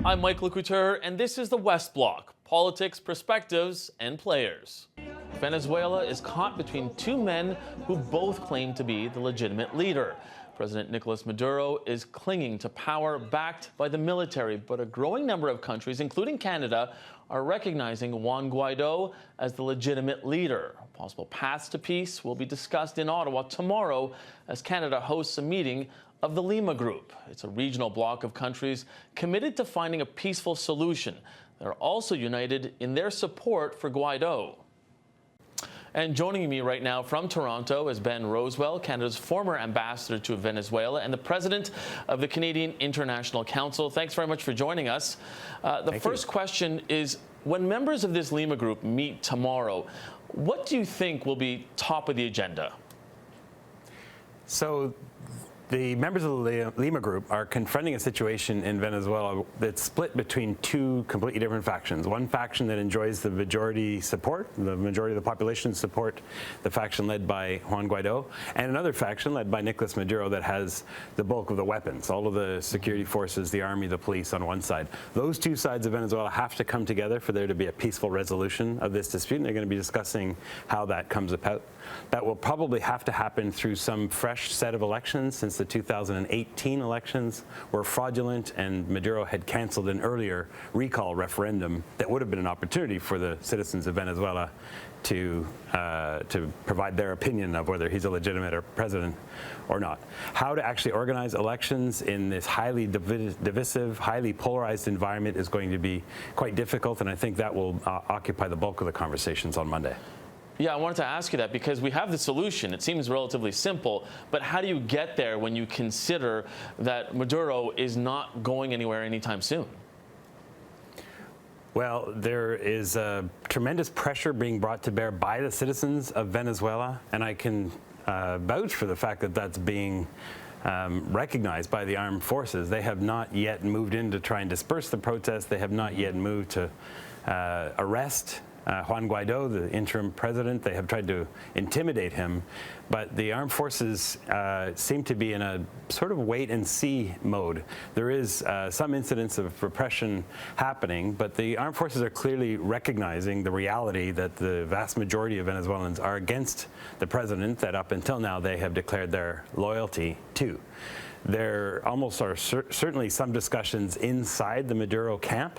I'm Mike Le Couteur, and this is the West Block, politics, perspectives, and players. Venezuela is caught between two men who both claim to be the legitimate leader. President Nicolas Maduro is clinging to power backed by the military, but a growing number of countries, including Canada, are recognizing Juan Guaido as the legitimate leader. Possible paths to peace will be discussed in Ottawa tomorrow as Canada hosts a meeting of the Lima Group. It's a regional bloc of countries committed to finding a peaceful solution. They're also united in their support for Guaido. And joining me right now from Toronto is Ben Rowswell, Canada's former ambassador to Venezuela and the president of the Canadian International Council. Thanks very much for joining us. The first question is, when members of this Lima Group meet tomorrow, what do you think will be top of the agenda? So the members of the Lima Group are confronting a situation in Venezuela that's split between two completely different factions. One faction that enjoys the majority support, the majority of the population support the faction led by Juan Guaido, and another faction led by Nicolas Maduro that has the bulk of the weapons, all of the security forces, the army, the police on one side. Those two sides of Venezuela have to come together for there to be a peaceful resolution of this dispute, and they're going to be discussing how that comes about. That will probably have to happen through some fresh set of elections, since the 2018 elections were fraudulent and Maduro had canceled an earlier recall referendum that would have been an opportunity for the citizens of Venezuela to provide their opinion of whether he's a legitimate president or not. How to actually organize elections in this highly divisive, highly polarized environment is going to be quite difficult, and I think that will occupy the bulk of the conversations on Monday. Yeah, I wanted to ask you that because we have the solution. It seems relatively simple, but how do you get there when you consider that Maduro is not going anywhere anytime soon? Well, there is tremendous pressure being brought to bear by the citizens of Venezuela, and I can vouch for the fact that that's being recognized by the armed forces. They have not yet moved in to try and disperse the protests. They have not yet moved to arrest Juan Guaido, the interim president. They have tried to intimidate him, but the armed forces seem to be in a sort of wait-and-see mode. There is some incidents of repression happening, but the armed forces are clearly recognizing the reality that the vast majority of Venezuelans are against the president that up until now they have declared their loyalty to. There almost are certainly some discussions inside the Maduro camp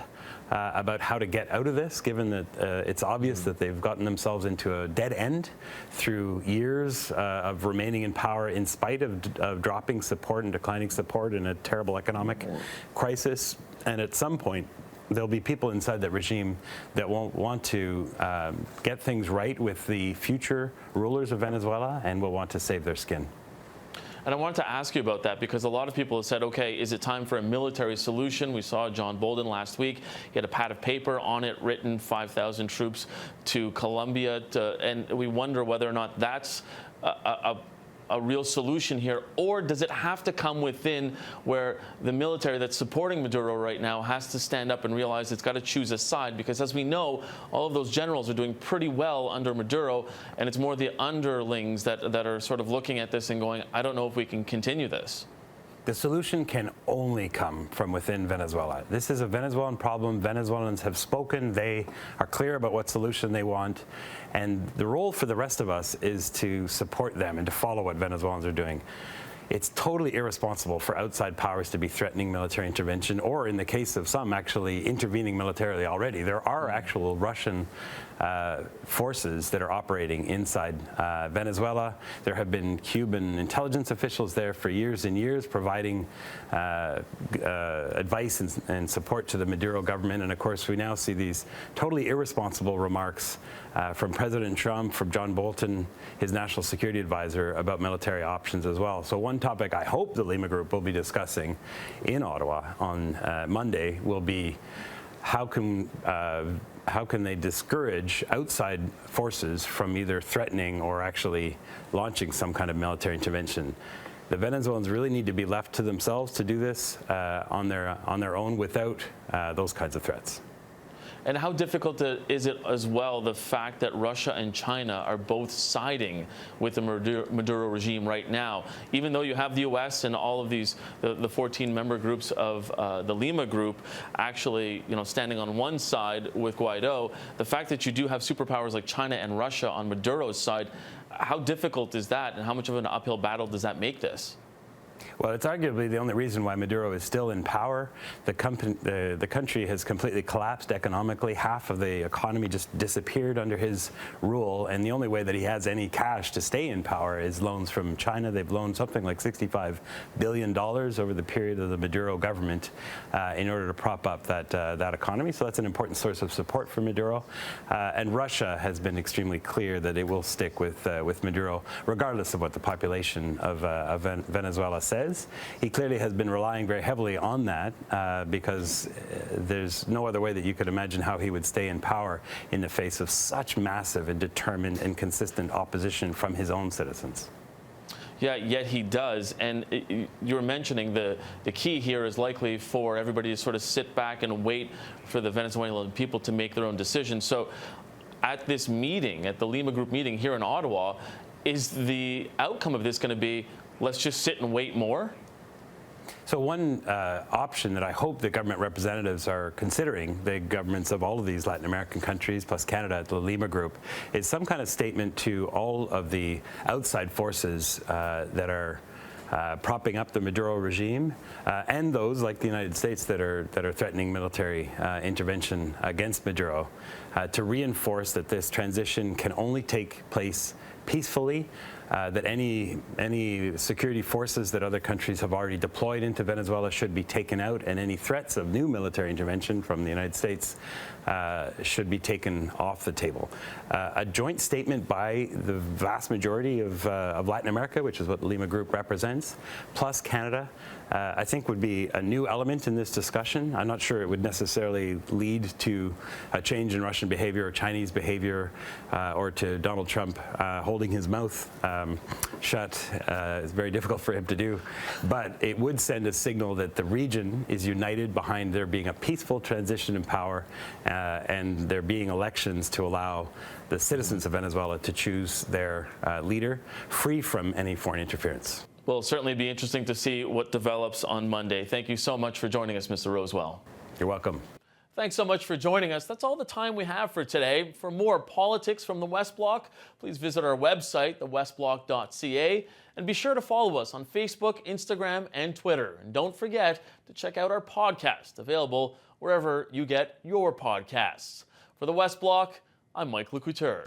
about how to get out of this, given that it's obvious that they've gotten themselves into a dead end through years of remaining in power in spite of dropping support and declining support in a terrible economic crisis. And at some point, there'll be people inside that regime that won't want to get things right with the future rulers of Venezuela and will want to save their skin. And I wanted to ask you about that because a lot of people have said, okay, is it time for a military solution? We saw John Bolton last week. He had a pad of paper on it written 5,000 troops to Colombia. And we wonder whether or not that's a real solution here, or does it have to come within where the military that's supporting Maduro right now has to stand up and realize it's got to choose a side? Because as we know, all of those generals are doing pretty well under Maduro, and it's more the underlings that are sort of looking at this and going, I don't know if we can continue this. The solution can only come from within Venezuela. This is a Venezuelan problem. Venezuelans have spoken. They are clear about what solution they want. And the role for the rest of us is to support them and to follow what Venezuelans are doing. It's totally irresponsible for outside powers to be threatening military intervention, or in the case of some, actually intervening militarily already. There are actual Russian forces that are operating inside Venezuela. There have been Cuban intelligence officials there for years and years providing advice and support to the Maduro government. And of course, we now see these totally irresponsible remarks from President Trump, from John Bolton, his national security advisor, about military options as well. So one topic I hope the Lima Group will be discussing in Ottawa on Monday will be how can they discourage outside forces from either threatening or actually launching some kind of military intervention. The Venezuelans really need to be left to themselves to do this on their own without those kinds of threats. And how difficult is it as well, the fact that Russia and China are both siding with the Maduro regime right now? Even though you have the U.S. and all of these, the 14 member groups of the Lima Group actually, standing on one side with Guaido, the fact that you do have superpowers like China and Russia on Maduro's side, how difficult is that, and how much of an uphill battle does that make this? Well, it's arguably the only reason why Maduro is still in power. The country has completely collapsed economically. Half of the economy just disappeared under his rule, and the only way that he has any cash to stay in power is loans from China. They've loaned something like $65 billion over the period of the Maduro government in order to prop up that economy. So that's an important source of support for Maduro. And Russia has been extremely clear that it will stick with Maduro, regardless of what the population of Venezuela says. He clearly has been relying very heavily on that because there's no other way that you could imagine how he would stay in power in the face of such massive and determined and consistent opposition from his own citizens. Yeah, yet he does. And you were mentioning the key here is likely for everybody to sort of sit back and wait for the Venezuelan people to make their own decisions. So at this meeting, at the Lima Group meeting here in Ottawa, is the outcome of this going to be, let's just sit and wait more? So one option that I hope that government representatives are considering, the governments of all of these Latin American countries, plus Canada at the Lima Group, is some kind of statement to all of the outside forces that are propping up the Maduro regime, and those like the United States that are threatening military intervention against Maduro, to reinforce that this transition can only take place peacefully, that any security forces that other countries have already deployed into Venezuela should be taken out, and any threats of new military intervention from the United States should be taken off the table. A joint statement by the vast majority of Latin America, which is what the Lima Group represents, plus Canada, I think would be a new element in this discussion. I'm not sure it would necessarily lead to a change in Russian behavior or Chinese behavior, or to Donald Trump holding his mouth shut. It's very difficult for him to do. But it would send a signal that the region is united behind there being a peaceful transition in power, and there being elections to allow the citizens of Venezuela to choose their leader, free from any foreign interference. Well, it'll certainly be interesting to see what develops on Monday. Thank you so much for joining us, Mr. Rowswell. You're welcome. Thanks so much for joining us. That's all the time we have for today. For more politics from the West Block, please visit our website, thewestblock.ca, and be sure to follow us on Facebook, Instagram, and Twitter. And don't forget to check out our podcast, available wherever you get your podcasts. For the West Block, I'm Mike Le Couteur.